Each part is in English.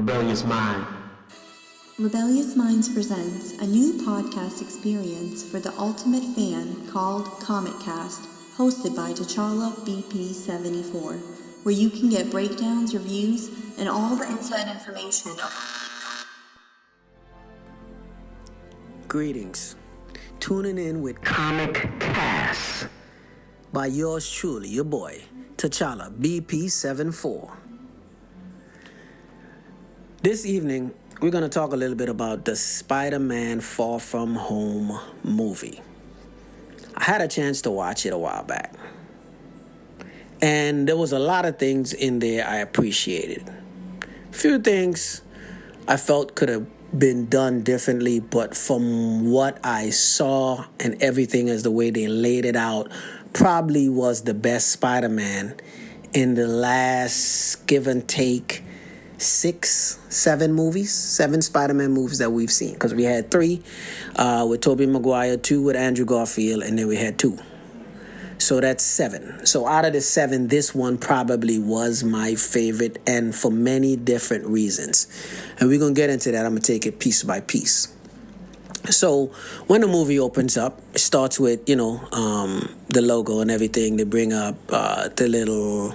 Rebellious Mind. Rebellious Minds presents a new podcast experience for the ultimate fan called Comic Cast, hosted by T'Challa BP74, where you can get breakdowns, reviews, and all the inside information. Greetings. Tuning in with Comic Cast by yours truly, your boy, T'Challa BP74. This evening, we're going to talk a little bit about the Spider-Man Far From Home movie. I had a chance to watch it a while back. And there was a lot of things in there I appreciated. A few things I felt could have been done differently, but from what I saw and everything as the way they laid it out, probably was the best Spider-Man in the last, give and take, seven Spider-Man movies that we've seen. Because we had 3 with Tobey Maguire, 2 with Andrew Garfield, and then we had 2. So that's 7. So out of the 7, this one probably was my favorite, and for many different reasons. And we're going to get into that. I'm going to take it piece by piece. So when the movie opens up, it starts with, the logo and everything. They bring up the little...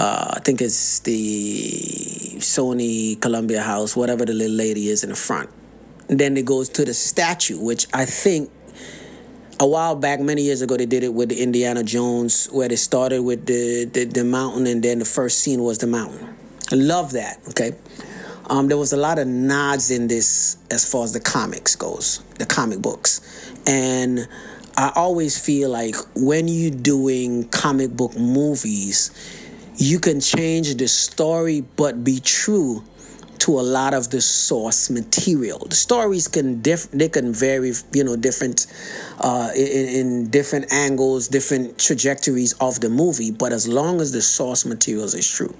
I think it's the Sony Columbia House, whatever the little lady is in the front. And then it goes to the statue, which I think a while back, many years ago, they did it with the Indiana Jones, where they started with the mountain, and then the first scene was the mountain. I love that, okay? There was a lot of nods in this as far as the comics goes, the comic books. And I always feel like when you're doing comic book movies, you can change the story but be true to a lot of the source material. The stories can vary, different in different angles, different trajectories of the movie, but as long as the source materials is true.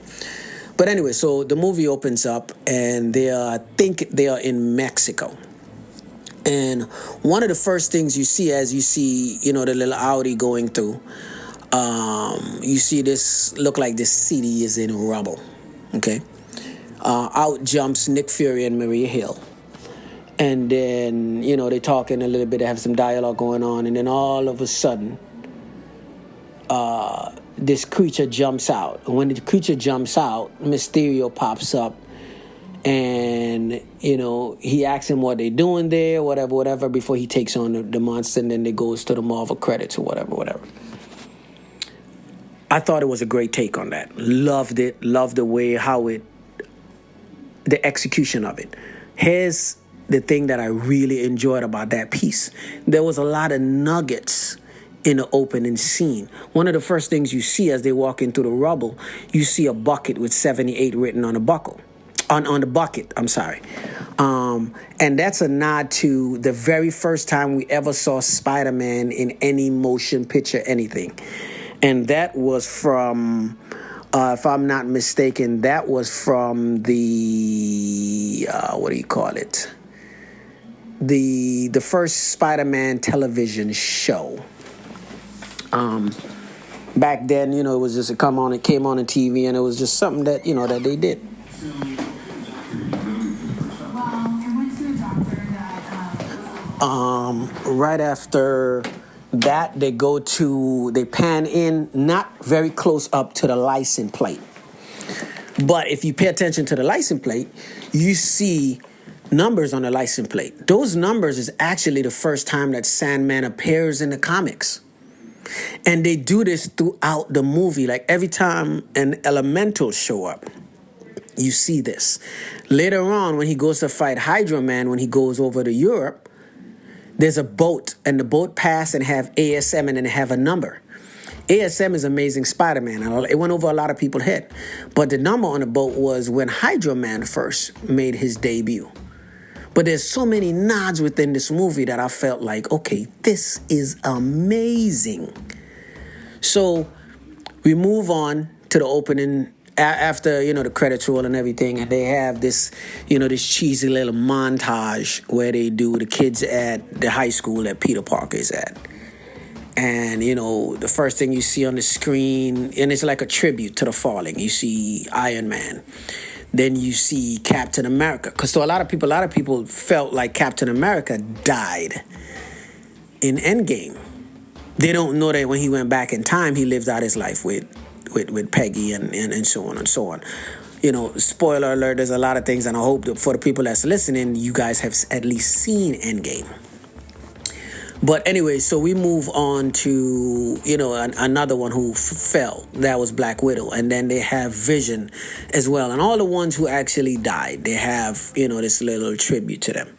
But anyway, so the movie opens up and I think they are in Mexico. And one of the first things you see as you see, the little Audi going through, you see this, look like this city is in rubble, okay? Out jumps Nick Fury and Maria Hill. And then, they're talking a little bit, they have some dialogue going on, and then all of a sudden, this creature jumps out. And when the creature jumps out, Mysterio pops up, and, he asks him what they're doing there, whatever, before he takes on the monster, and then it goes to the Marvel credits or whatever. I thought it was a great take on that. Loved it. Loved the way the execution of it. Here's the thing that I really enjoyed about that piece. There was a lot of nuggets in the opening scene. One of the first things you see as they walk into the rubble, you see a bucket with 78 written on the buckle. On the bucket, I'm sorry. And that's a nod to the very first time we ever saw Spider-Man in any motion picture, anything. And that was from, if I'm not mistaken, that was from the, the first Spider-Man television show. Back then, it was just it came on TV, and it was just something that, that they did. Right after that, they pan in, not very close up to the license plate. But if you pay attention to the license plate, you see numbers on the license plate. Those numbers is actually the first time that Sandman appears in the comics. And they do this throughout the movie. Like every time an elemental show up, you see this. Later on, when he goes to fight Hydro Man, when he goes over to Europe, there's a boat, and the boat pass and have ASM and then have a number. ASM is Amazing Spider-Man. It went over a lot of people's head. But the number on the boat was when Hydro Man first made his debut. But there's so many nods within this movie that I felt like, okay, this is amazing. So we move on to the opening after, the credits roll and everything, and they have this, this cheesy little montage where they do the kids at the high school that Peter Parker is at. And, the first thing you see on the screen, and it's like a tribute to the falling, you see Iron Man. Then you see Captain America. Because to a lot of people felt like Captain America died in Endgame. They don't know that when he went back in time, he lived out his life with Peggy and so on and so on. Spoiler alert, there's a lot of things, and I hope that for the people that's listening, you guys have at least seen Endgame. But anyway, so we move on to, another one who fell. That was Black Widow. And then they have Vision as well. And all the ones who actually died, they have, this little tribute to them.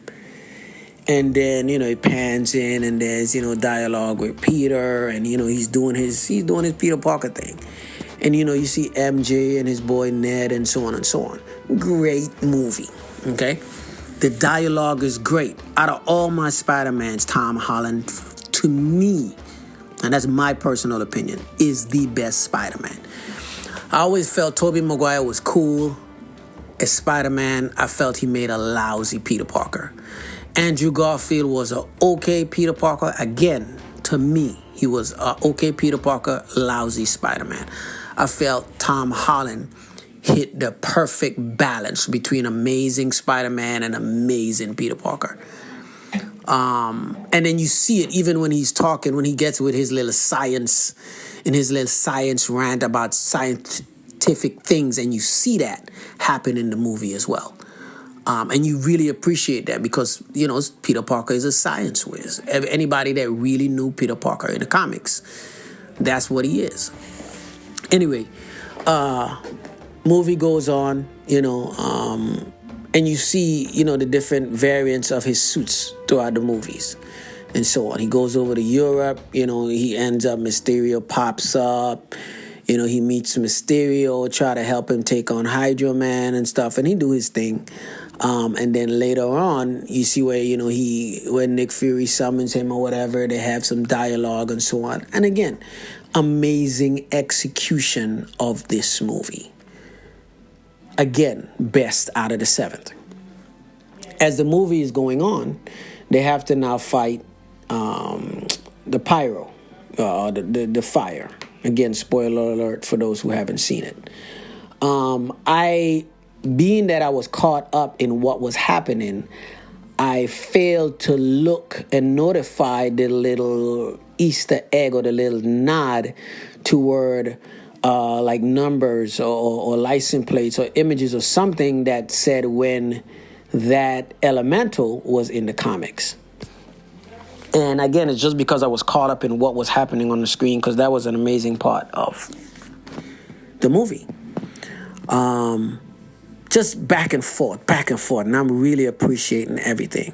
And then, it pans in and there's, dialogue with Peter. And, he's doing his Peter Parker thing. And, you see MJ and his boy Ned and so on and so on. Great movie. Okay? The dialogue is great. Out of all my Spider-Mans, Tom Holland, to me, and that's my personal opinion, is the best Spider-Man. I always felt Tobey Maguire was cool. As Spider-Man, I felt he made a lousy Peter Parker. Andrew Garfield was an okay Peter Parker. Again, to me, he was an okay Peter Parker, lousy Spider-Man. I felt Tom Holland hit the perfect balance between amazing Spider-Man and amazing Peter Parker. And then you see it even when he's talking, when he gets with his little science rant about scientific things, and you see that happen in the movie as well. And you really appreciate that because, Peter Parker is a science whiz. Anybody that really knew Peter Parker in the comics, that's what he is. Anyway, movie goes on, and you see, the different variants of his suits throughout the movies and so on. He goes over to Europe, he ends up, Mysterio pops up, he meets Mysterio, try to help him take on Hydro Man and stuff, and he do his thing. And then later on, you see where, when Nick Fury summons him or whatever, they have some dialogue and so on. And again, amazing execution of this movie. Again, best out of the 7th. As the movie is going on, they have to now fight the pyro, the fire. Again, spoiler alert for those who haven't seen it. Being that I was caught up in what was happening, I failed to look and notify the little Easter egg or the little nod toward like numbers or license plates or images or something that said when that elemental was in the comics. And again, it's just because I was caught up in what was happening on the screen, because that was an amazing part of the movie. Just back and forth, and I'm really appreciating everything.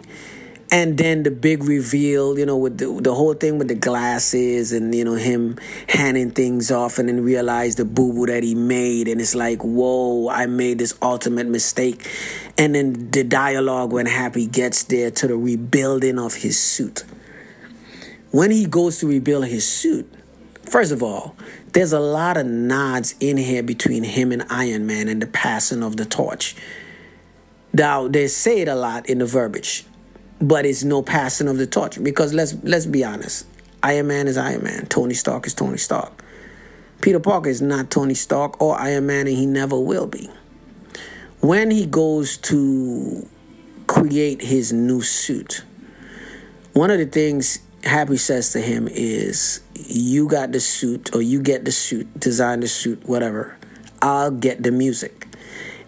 And then the big reveal, with the whole thing with the glasses and, him handing things off and then realize the boo-boo that he made. And it's like, whoa, I made this ultimate mistake. And then the dialogue when Happy gets there to the rebuilding of his suit. When he goes to rebuild his suit, first of all, there's a lot of nods in here between him and Iron Man and the passing of the torch. Now, they say it a lot in the verbiage, but it's no passing of the torch, because let's be honest. Iron Man is Iron Man. Tony Stark is Tony Stark. Peter Parker is not Tony Stark or Iron Man, and he never will be. When he goes to create his new suit, one of the things Happy says to him is, you got the suit, or you get the suit, design the suit, whatever. I'll get the music.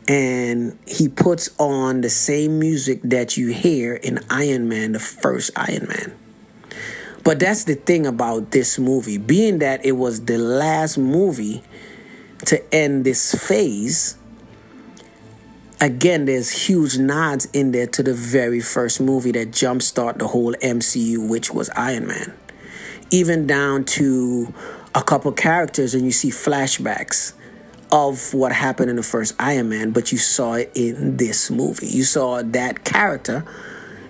And he puts on the same music that you hear in Iron Man, the first Iron Man. But that's the thing about this movie. Being that it was the last movie to end this phase, again, there's huge nods in there to the very first movie that jumpstart the whole MCU, which was Iron Man. Even down to a couple characters, and you see flashbacks of what happened in the first Iron Man, but you saw it in this movie. You saw that character,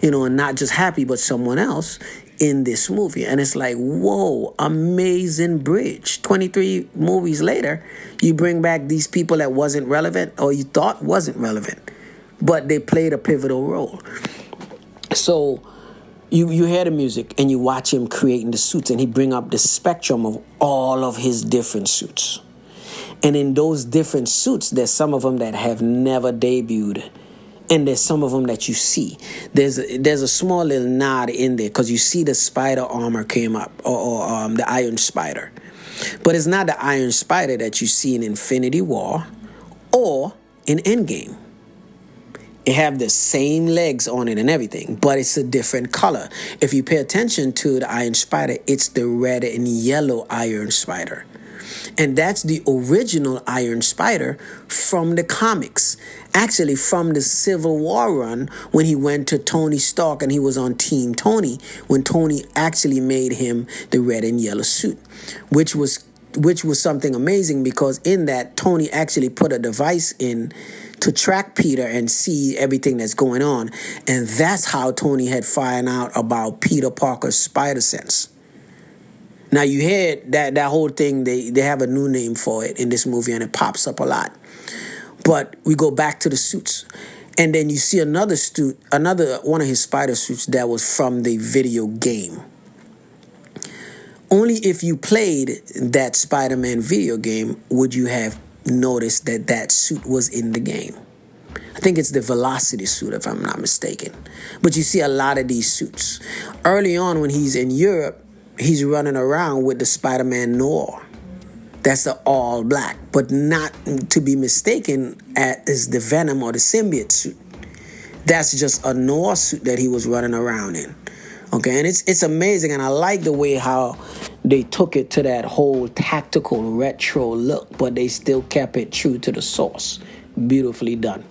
and not just Happy, but someone else in this movie. And it's like, whoa, amazing bridge. 23 movies later, you bring back these people that wasn't relevant, or you thought wasn't relevant, but they played a pivotal role. So you hear the music and you watch him creating the suits, and he bring up the spectrum of all of his different suits. And in those different suits, there's some of them that have never debuted. And there's some of them that you see. There's a small little nod in there because you see the spider armor came up, or the Iron Spider. But it's not the Iron Spider that you see in Infinity War or in Endgame. It have the same legs on it and everything, but it's a different color. If you pay attention to the Iron Spider, it's the red and yellow Iron Spider. And that's the original Iron Spider from the comics. Actually, from the Civil War run, when he went to Tony Stark and he was on Team Tony, when Tony actually made him the red and yellow suit, which was something amazing, because in that, Tony actually put a device in to track Peter and see everything that's going on. And that's how Tony had found out about Peter Parker's spider sense. Now, you hear that whole thing, they have a new name for it in this movie, and it pops up a lot. But we go back to the suits. And then you see another one of his spider suits that was from the video game. Only if you played that Spider-Man video game would you have noticed that suit was in the game. I think it's the Velocity suit, if I'm not mistaken. But you see a lot of these suits. Early on, when he's in Europe, he's running around with the Spider-Man Noir. That's the all black, but not to be mistaken as the Venom or the symbiote suit. That's just a Noir suit that he was running around in. Okay, and it's amazing, and I like the way how they took it to that whole tactical retro look, but they still kept it true to the source. Beautifully done.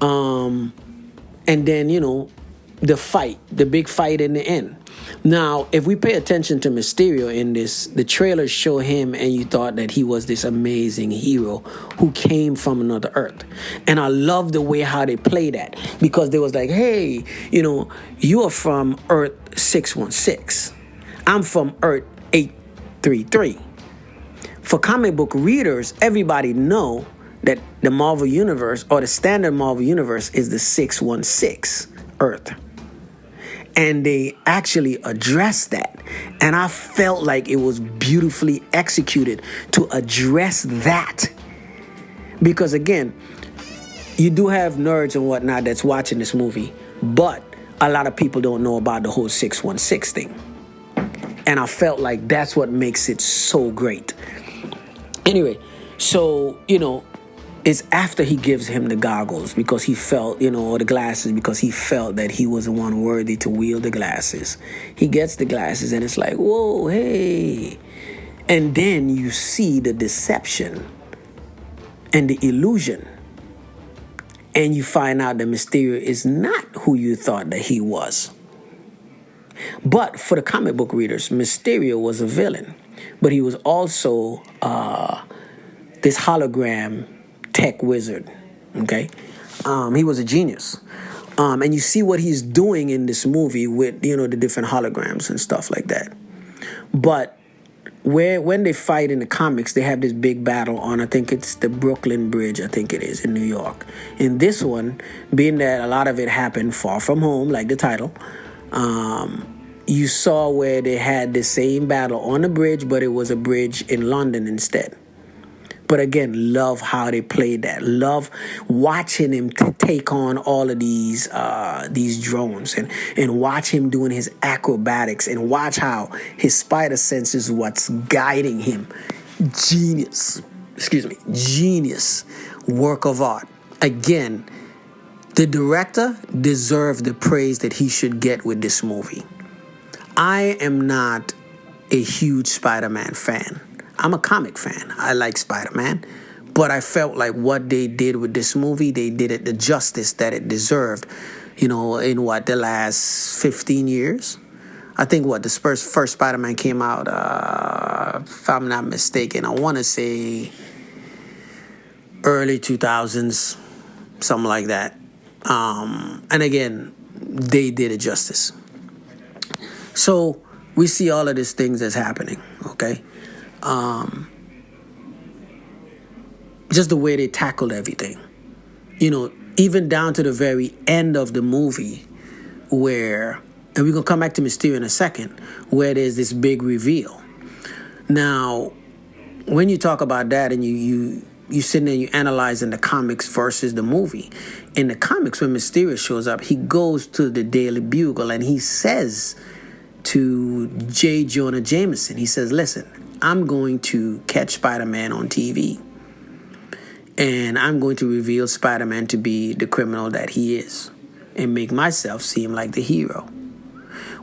And then, the big fight in the end. Now, if we pay attention to Mysterio in this, the trailers show him and you thought that he was this amazing hero who came from another Earth. And I love the way how they play that, because they was like, hey, you are from Earth 616. I'm from Earth 833. For comic book readers, everybody know that the Marvel Universe, or the standard Marvel Universe, is the 616 Earth. And they actually addressed that. And I felt like it was beautifully executed to address that. Because again, you do have nerds and whatnot that's watching this movie, but a lot of people don't know about the whole 616 thing. And I felt like that's what makes it so great. Anyway, so, it's after he gives him the goggles, because he felt, or the glasses, because he felt that he was the one worthy to wield the glasses. He gets the glasses and it's like, whoa, hey. And then you see the deception and the illusion. And you find out that Mysterio is not who you thought that he was. But for the comic book readers, Mysterio was a villain. But he was also this hologram tech wizard, okay? He was a genius. And you see what he's doing in this movie with, the different holograms and stuff like that. But when they fight in the comics, they have this big battle on, I think it's the Brooklyn Bridge, I think it is, in New York. In this one, being that a lot of it happened far from home, like the title, you saw where they had the same battle on the bridge, but it was a bridge in London instead. But again, love how they played that. Love watching him take on all of these drones and watch him doing his acrobatics and watch how his spider sense is what's guiding him. Genius work of art. Again, the director deserved the praise that he should get with this movie. I am not a huge Spider-Man fan. I'm a comic fan. I like Spider-Man. But I felt like what they did with this movie, they did it the justice that it deserved. In the last 15 years? I think the first Spider-Man came out, if I'm not mistaken, I want to say early 2000s, something like that. And again, they did it justice. So we see all of these things that's happening, okay? Just the way they tackled everything. Even down to the very end of the movie where, and we're going to come back to Mysterio in a second, where there's this big reveal. Now, when you talk about that and you sit there and you analyze in the comics versus the movie. In the comics, when Mysterio shows up, he goes to the Daily Bugle and he says to J. Jonah Jameson, he says, listen, I'm going to catch Spider-Man on TV. And I'm going to reveal Spider-Man to be the criminal that he is and make myself seem like the hero.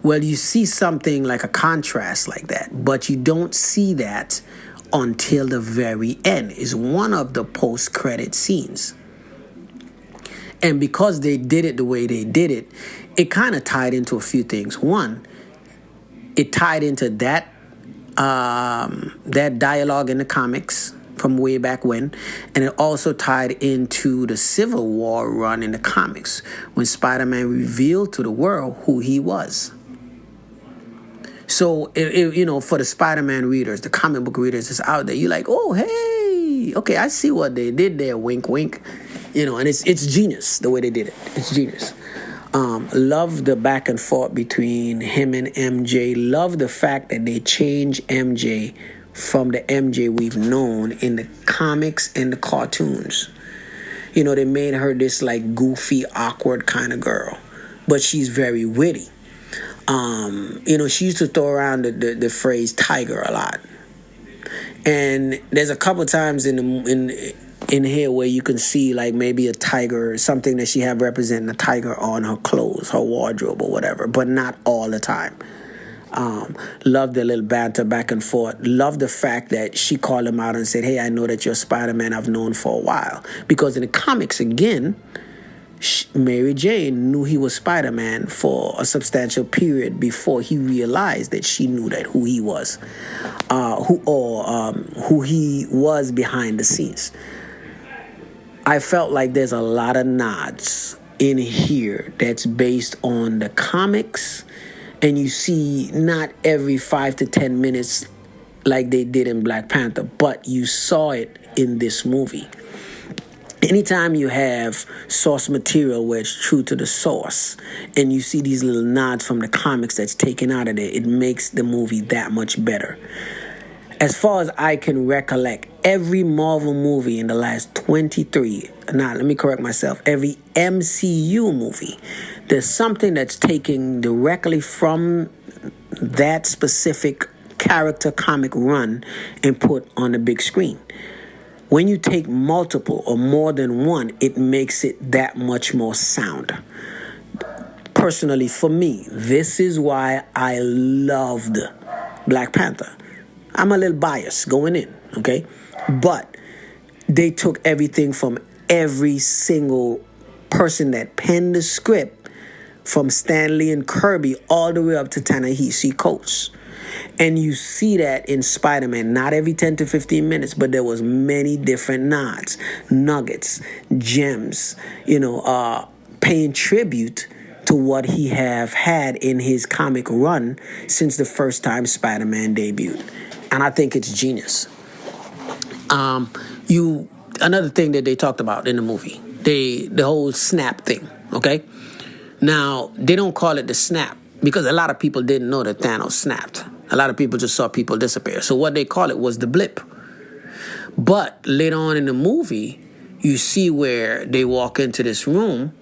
Well, you see something like a contrast like that, but you don't see that until the very end. It's one of the post-credit scenes. And because they did it the way they did it, it kind of tied into a few things. One, it tied into that dialogue in the comics from way back when, and it also tied into the Civil War run in the comics when Spider-Man revealed to the world who he was. So, for the Spider-Man readers, the comic book readers that's out there, you're like, oh, hey, okay, I see what they did there, wink, wink. And it's genius, the way they did it. It's genius. Love the back and forth between him and MJ. Love the fact that they changed MJ from the MJ we've known in the comics and the cartoons. They made her this like goofy, awkward kind of girl, but she's very witty. She used to throw around the phrase tiger a lot. And there's a couple times in here where you can see like maybe a tiger or something that she have representing a tiger on her clothes, her wardrobe or whatever, but not all the time. Love the little banter back and forth. Love the fact that she called him out and said, hey, I know that you're Spider-Man I've known for a while. Because in the comics, again, Mary Jane knew he was Spider-Man for a substantial period before he realized that she knew that who he was, who he was behind the scenes. I felt like there's a lot of nods in here that's based on the comics, and you see not every 5 to 10 minutes like they did in Black Panther, but you saw it in this movie. Anytime you have source material where it's true to the source and you see these little nods from the comics that's taken out of there, it makes the movie that much better. As far as I can recollect, every Marvel movie in the last 23, let me correct myself, every MCU movie, there's something that's taken directly from that specific character comic run and put on the big screen. When you take multiple or more than one, it makes it that much more sound. Personally, for me, this is why I loved Black Panther. I'm a little biased going in, okay? But they took everything from every single person that penned the script, from Stan Lee and Kirby all the way up to Ta-Nehisi Coates. And you see that in Spider-Man, not every 10 to 15 minutes, but there was many different nods, nuggets, gems, paying tribute to what he have had in his comic run since the first time Spider-Man debuted. And I think it's genius. Another thing that they talked about in the movie, the whole snap thing, okay? Now, they don't call it the snap because a lot of people didn't know that Thanos snapped. A lot of people just saw people disappear. So what they call it was the blip. But later on in the movie, you see where they walk into this room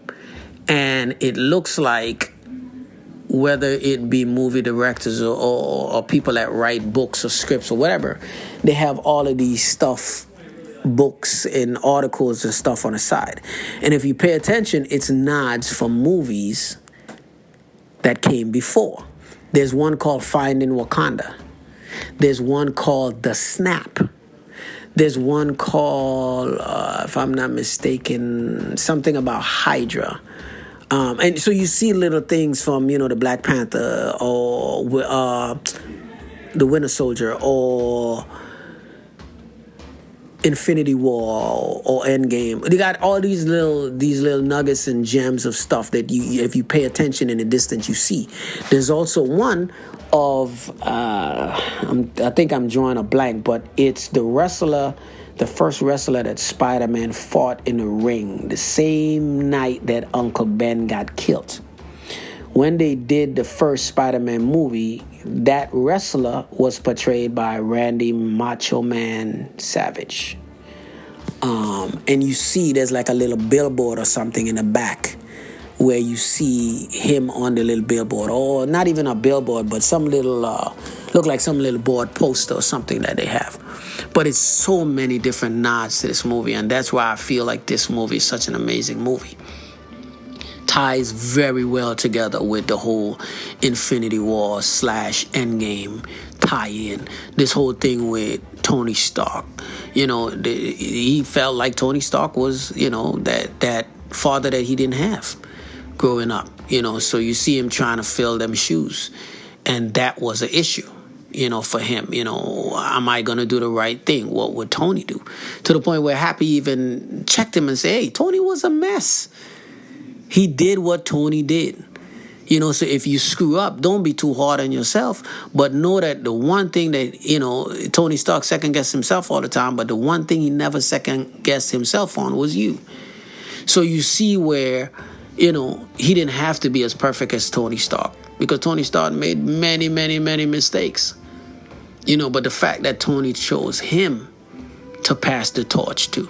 and it looks like, whether it be movie directors or people that write books or scripts or whatever, they have all of these books and articles and stuff on the side. And if you pay attention, it's nods from movies that came before. There's one called Finding Wakanda. There's one called The Snap. There's one called, if I'm not mistaken, something about Hydra. And so you see little things from, the Black Panther or the Winter Soldier or Infinity War or Endgame. They got all these little nuggets and gems of stuff that if you pay attention in the distance, you see. There's also one of, I think I'm drawing a blank, but it's the first wrestler that Spider-Man fought in the ring the same night that Uncle Ben got killed. when they did the first Spider-Man movie, that wrestler was portrayed by Randy Macho Man Savage. And you see there's like a little billboard or something in the back where you see him on the little billboard, or not even a billboard, but some little, look like some little board poster or something that they have. But it's so many different nods to this movie, and that's why I feel like this movie is such an amazing movie. Ties very well together with the whole Infinity War / Endgame tie-in. This whole thing with Tony Stark. He felt like Tony Stark was, that father that he didn't have growing up. So you see him trying to fill them shoes. And that was an issue, for him. Am I going to do the right thing? What would Tony do? To the point where Happy even checked him and said, hey, Tony was a mess. He did what Tony did. So if you screw up, don't be too hard on yourself, but know that the one thing that, Tony Stark second-guessed himself all the time, but the one thing he never second-guessed himself on was you. So you see where, he didn't have to be as perfect as Tony Stark, because Tony Stark made many, many, many mistakes. But the fact that Tony chose him to pass the torch to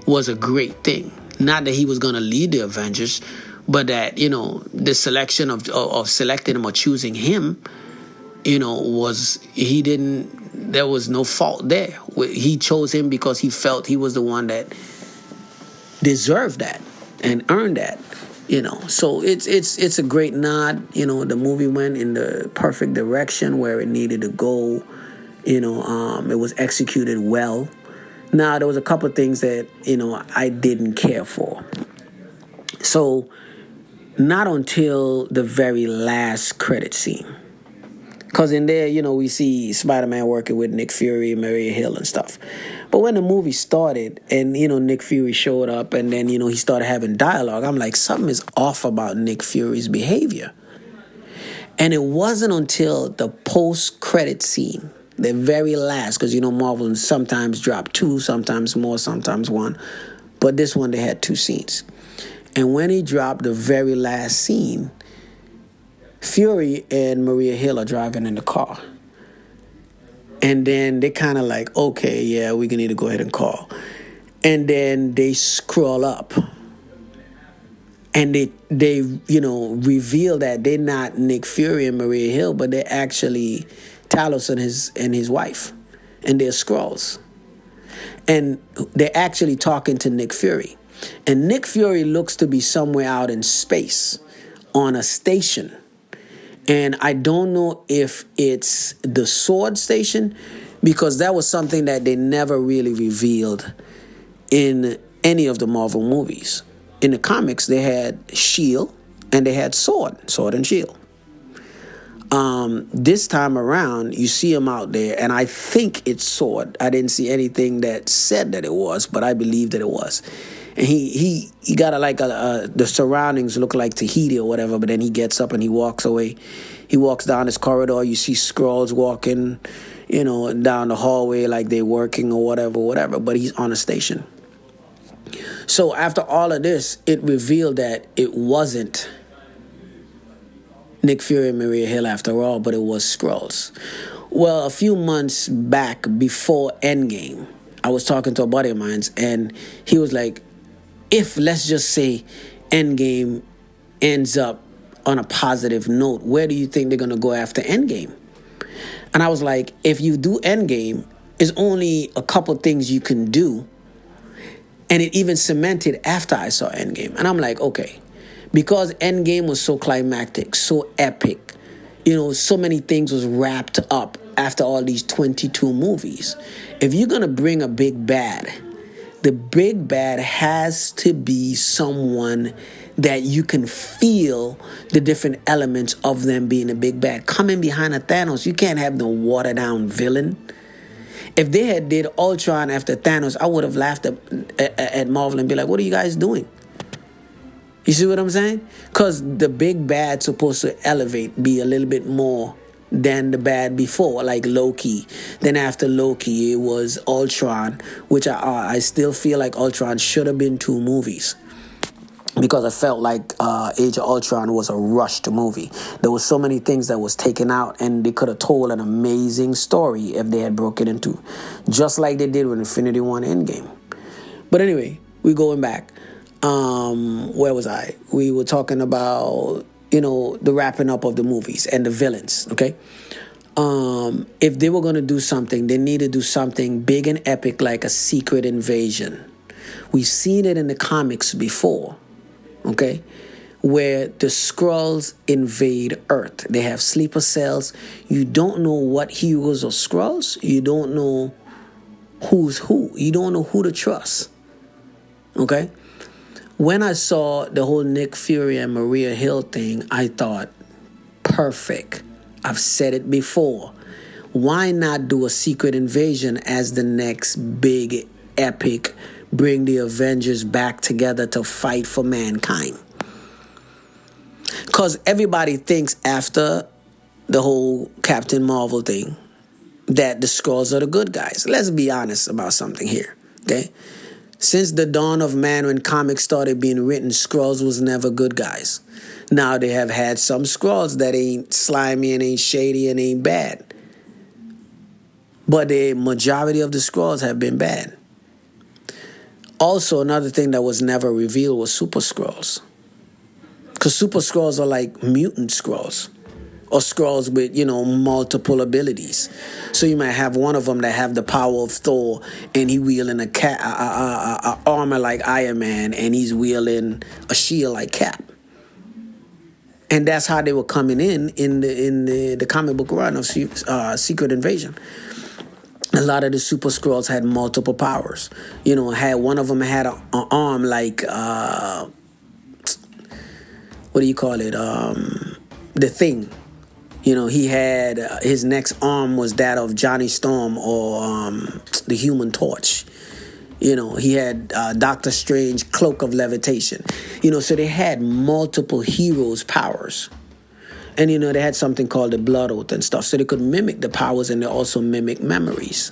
was a great thing. Not that he was going to lead the Avengers, but that, the selection of selecting him or choosing him, there was no fault there. He chose him because he felt he was the one that deserved that and earned that, So it's a great nod. The movie went in the perfect direction where it needed to go. It was executed well. Now, there was a couple of things that, I didn't care for. So, not until the very last credit scene. Because in there, we see Spider-Man working with Nick Fury, Maria Hill and stuff. But when the movie started and, Nick Fury showed up and then, he started having dialogue, I'm like, something is off about Nick Fury's behavior. And it wasn't until the post-credit scene, the very last, because, Marvel sometimes drop 2, sometimes more, sometimes 1. But this one, they had 2 scenes. And when he dropped the very last scene, Fury and Maria Hill are driving in the car. And then they kind of like, okay, yeah, we need to go ahead and call. And then they scroll up. And they reveal that they're not Nick Fury and Maria Hill, but they're actually Talos and his wife. And they're Skrulls. And they're actually talking to Nick Fury. And Nick Fury looks to be somewhere out in space on a station. And I don't know if it's the Sword Station, because that was something that they never really revealed in any of the Marvel movies. In the comics, they had S.H.I.E.L.D. and they had Sword and S.H.I.E.L.D. This time around, you see him out there, and I think it's Sword. I didn't see anything that said that it was, but I believe that it was. And he got the surroundings look like Tahiti or whatever, but then he gets up and he walks away. He walks down this corridor. You see Skrulls walking, down the hallway like they're working or whatever, but he's on a station. So after all of this, it revealed that it wasn't Nick Fury and Maria Hill after all, but it was Skrulls. Well, a few months back before Endgame, I was talking to a buddy of mine, and he was like, if, let's just say, Endgame ends up on a positive note, where do you think they're going to go after Endgame? And I was like, if you do Endgame, there's only a couple things you can do. And it even cemented after I saw Endgame. And I'm like, okay, because Endgame was so climactic, so epic, so many things was wrapped up after all these 22 movies. If you're going to bring a big bad, the big bad has to be someone that you can feel the different elements of them being a big bad. Coming behind a Thanos, you can't have no watered down villain. If they had did Ultron after Thanos, I would have laughed at Marvel and be like, what are you guys doing? You see what I'm saying? Because the big bad's supposed to elevate, be a little bit more than the bad before, like Loki. Then after Loki, it was Ultron, which I still feel like Ultron should have been 2 movies. because I felt like Age of Ultron was a rushed movie. There was so many things that was taken out, and they could have told an amazing story if they had broken it into, just like they did with Infinity War Endgame. But anyway, we going back. Where was I? We were talking about, the wrapping up of the movies and the villains, okay? If they were going to do something, they need to do something big and epic like a secret invasion. We've seen it in the comics before, okay? Where the Skrulls invade Earth. They have sleeper cells. You don't know what heroes are Skrulls. You don't know who's who. You don't know who to trust, okay? When I saw the whole Nick Fury and Maria Hill thing, I thought, perfect. I've said it before. Why not do a secret invasion as the next big epic, bring the Avengers back together to fight for mankind? Because everybody thinks after the whole Captain Marvel thing that the Skrulls are the good guys. Let's be honest about something here, okay? Since the dawn of man, when comics started being written, Skrulls was never good guys. Now they have had some Skrulls that ain't slimy and ain't shady and ain't bad. But the majority of the Skrulls have been bad. Also, another thing that was never revealed was Super Skrulls. Because Super Skrulls are like mutant Skrulls. Or Skrulls with, multiple abilities. So you might have one of them that have the power of Thor, and he wielding a armor like Iron Man, and he's wielding a shield like Cap. And that's how they were coming in the comic book run of Secret Invasion. A lot of the Super Skrulls had multiple powers. Had one of them had an arm like what do you call it? The Thing. He had his next arm was that of Johnny Storm or the Human Torch. He had Doctor Strange Cloak of Levitation. So they had multiple heroes' powers. And, they had something called the Blood Oath and stuff. So they could mimic the powers and they also mimic memories.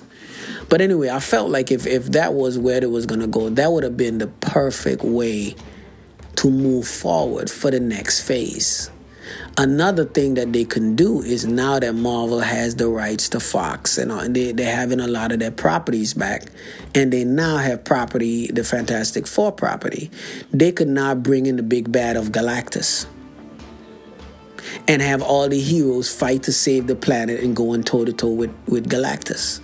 But anyway, I felt like if that was where it was going to go, that would have been the perfect way to move forward for the next phase. Another thing that they can do is now that Marvel has the rights to Fox and they're having a lot of their properties back, and they now have the Fantastic Four property, they could now bring in the big bad of Galactus and have all the heroes fight to save the planet and go toe-to-toe with Galactus.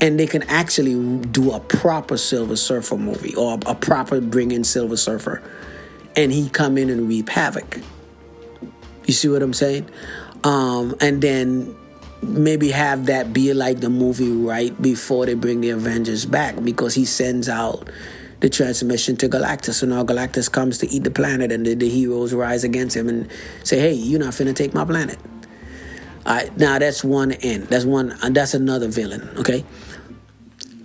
And they can actually do a proper Silver Surfer movie or a proper bring in Silver Surfer, and he come in and reap havoc. You see what I'm saying? And then maybe have that be like the movie right before they bring the Avengers back, because he sends out the transmission to Galactus. So now Galactus comes to eat the planet, and the heroes rise against him and say, hey, you're not finna take my planet. All right, now that's one end. That's another villain, okay?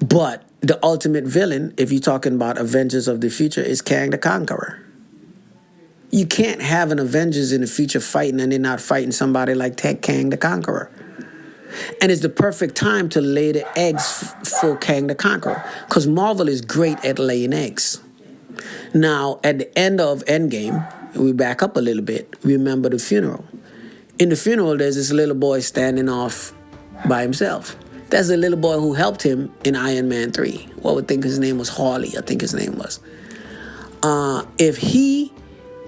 But the ultimate villain, if you're talking about Avengers of the future, is Kang the Conqueror. You can't have an Avengers in the future fighting and they're not fighting somebody like Kang the Conqueror. And it's the perfect time to lay the eggs for Kang the Conqueror, because Marvel is great at laying eggs. Now, at the end of Endgame, we back up a little bit, remember the funeral. In the funeral, there's this little boy standing off by himself. That's the little boy who helped him in Iron Man 3. What would think his name was Harley, I think his name was. If he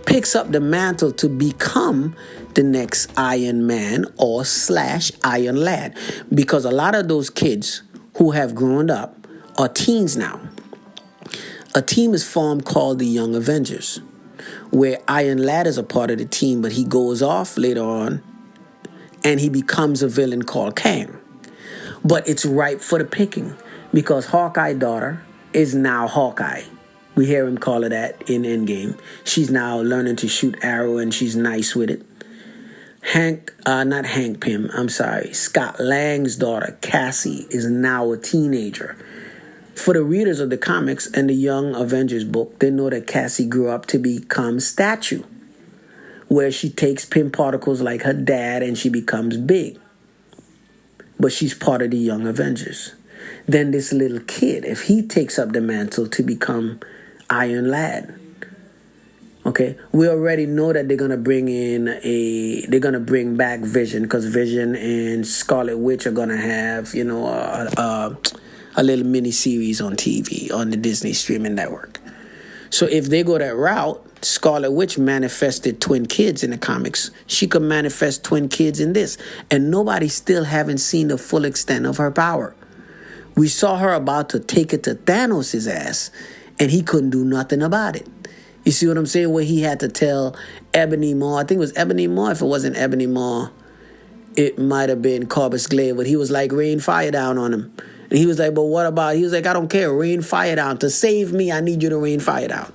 picks up the mantle to become the next Iron Man or / Iron Lad, because a lot of those kids who have grown up are teens now. A team is formed called the Young Avengers, where Iron Lad is a part of the team, but he goes off later on and he becomes a villain called Kang. But it's ripe for the picking, because Hawkeye's daughter is now Hawkeye. We hear him call her that in Endgame. She's now learning to shoot arrow, and she's nice with it. Scott Lang's daughter, Cassie, is now a teenager. For the readers of the comics and the Young Avengers book, they know that Cassie grew up to become Statue, where she takes pin particles like her dad and she becomes big. But she's part of the Young Avengers. Then this little kid, if he takes up the mantle to become Iron Lad, okay, Okay, we already know that they're gonna bring back Vision, because Vision and Scarlet Witch are gonna have a little mini series on TV on the Disney streaming network. So if they go that route, Scarlet Witch manifested twin kids in the comics. She could manifest twin kids in this, and nobody still haven't seen the full extent of her power. We saw her about to take it to Thanos' ass, and he couldn't do nothing about it. You see what I'm saying? Where he had to tell Ebony Maw, I think it was Ebony Maw. If it wasn't Ebony Maw, it might have been Corbus Glaive, but he was like, rain fire down on him. And he was like, but what about, he was like, I don't care, rain fire down. To save me, I need you to rain fire down.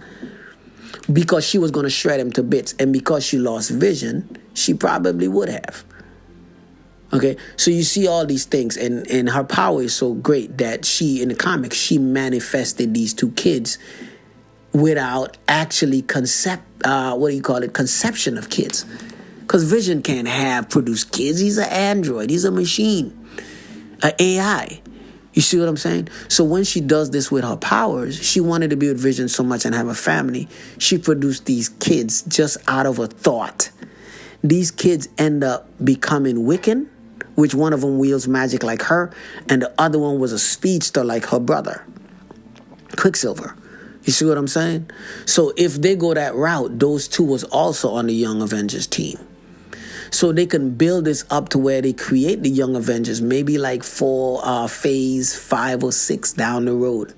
Because she was going to shred him to bits. And because she lost Vision, she probably would have. Okay, so you see all these things, and her power is so great that she, in the comics, she manifested these two kids without actually conception of kids. Because Vision can't produce kids. He's an android. He's a machine, an AI. You see what I'm saying? So when she does this with her powers, she wanted to be with Vision so much and have a family. She produced these kids just out of a thought. These kids end up becoming Wiccan, which one of them wields magic like her, and the other one was a speedster like her brother, Quicksilver. You see what I'm saying? So if they go that route, those two was also on the Young Avengers team. So they can build this up to where they create the Young Avengers, maybe like for phase 5 or 6 down the road.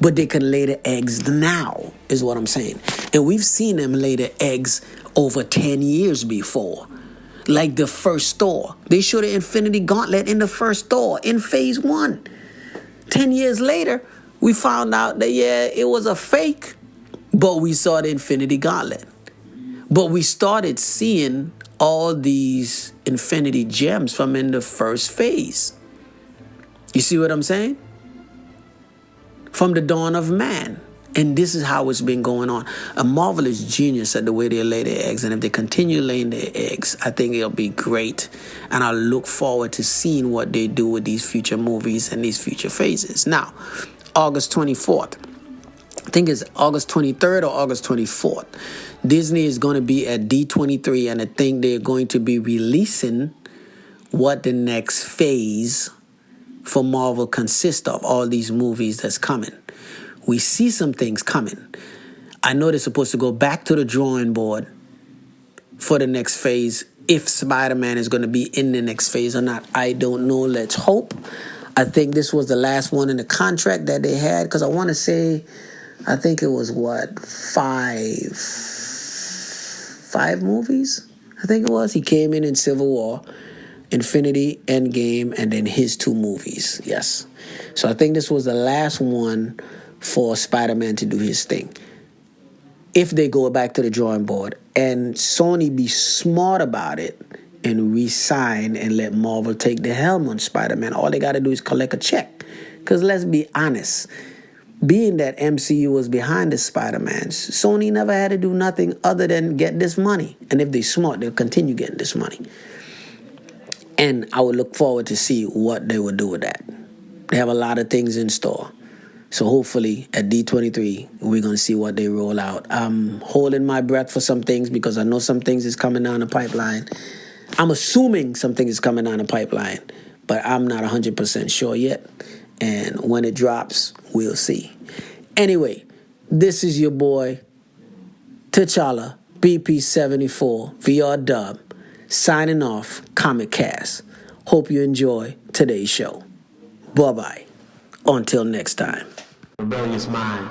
But they can lay the eggs now, is what I'm saying. And we've seen them lay the eggs over 10 years before. Like the first Thor. They showed the Infinity Gauntlet in the first Thor in phase 1. 10 years later, we found out that, it was a fake, but we saw the Infinity Gauntlet. But we started seeing all these Infinity Gems from in the first phase. You see what I'm saying? From the dawn of man. And this is how it's been going on. A Marvel is genius at the way they lay their eggs. And if they continue laying their eggs, I think it'll be great. And I look forward to seeing what they do with these future movies and these future phases. Now, August 24th. I think it's August 23rd or August 24th. Disney is going to be at D23, and I think they're going to be releasing what the next phase for Marvel consists of, all these movies that's coming. We see some things coming. I know they're supposed to go back to the drawing board for the next phase. If Spider-Man is going to be in the next phase or not, I don't know. Let's hope. I think this was the last one in the contract that they had, because I want to say, I think it was five movies? I think it was. He came in Civil War, Infinity, Endgame, and then his 2 movies. Yes. So I think this was the last one for Spider-Man to do his thing. If they go back to the drawing board and Sony be smart about it and re-sign and let Marvel take the helm on Spider-Man, all they got to do is collect a check. Because let's be honest, being that MCU was behind the Spider-Mans, Sony never had to do nothing other than get this money. And if they're smart, they'll continue getting this money. And I would look forward to see what they would do with that. They have a lot of things in store. So hopefully at D23, we're going to see what they roll out. I'm holding my breath for some things because I know some things is coming down the pipeline. I'm assuming something is coming down the pipeline, but I'm not 100% sure yet. And when it drops, we'll see. Anyway, this is your boy, T'Challa, BP74, VR Dub, signing off, Comic Cast. Hope you enjoy today's show. Bye-bye. Until next time. Rebellious mind.